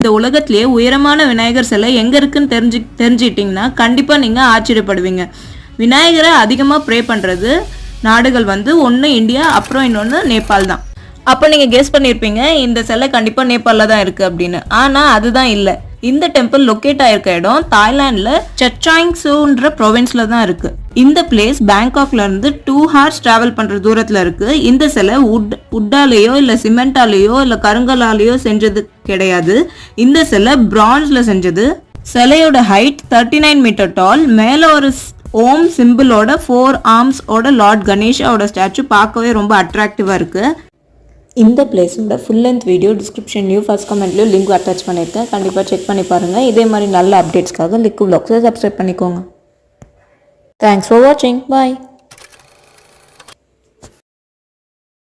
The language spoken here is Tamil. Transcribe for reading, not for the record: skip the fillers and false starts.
இந்த உலகத்திலேயே உயரமான விநாயகர் சிலை எங்கே இருக்குன்னு தெரிஞ்சுக்கிட்டிங்கன்னா கண்டிப்பாக நீங்கள் ஆச்சரியப்படுவீங்க. விநாயகரை அதிகமாக ப்ரே பண்ணுறது நாடுகள் ஒன்று இந்தியா, அப்புறம் இன்னொன்று நேபாள் தான். அப்போ நீங்கள் கெஸ் பண்ணியிருப்பீங்க இந்த சிலை கண்டிப்பாக நேபாளில் தான் இருக்குது அப்படின்னு. ஆனால் அதுதான் இல்லை. இந்த டெம்பிள் லொக்கேட் ஆயிருக்க இடம் தாய்லாண்டில் சச்சாங்சூன்ற ப்ரொவின்ஸில் தான் இருக்குது. இந்த பிளேஸ் பேங்காக்ல இருந்து 2 hours டிராவல் பண்ணுற தூரத்தில் இருக்குது. இந்த சிலை உட்டாலேயோ இல்லை சிமெண்டாலேயோ இல்லை கருங்கலாலேயோ செஞ்சது கிடையாது. இந்த சிலை பிரான்ஸில் செஞ்சது. சிலையோட ஹைட் 39 மீட்டர் டால். மேலே ஒரு ஓம் சிம்பிளோட 4 armsோட லார்ட் கணேஷாவோட ஸ்டாச்சு பார்க்கவே ரொம்ப அட்ராக்டிவாக இருக்குது. இந்த பிளேஸோட ஃபுல் லென்த் வீடியோ டிஸ்கிரிப்ஷன்லையும் ஃபர்ஸ்ட் கமெண்ட்லையும் லிங்க் அட்டாச் பண்ணியிருக்கேன். கண்டிப்பாக செக் பண்ணி பாருங்கள். இதே மாதிரி நல்ல அப்டேட்ஸ்க்காக லிக்கு வ்ளாக்ஸை சப்ஸ்கிரைப் பண்ணிக்கோங்க. தேங்க்ஸ் ஃபார் வாட்சிங். பாய்.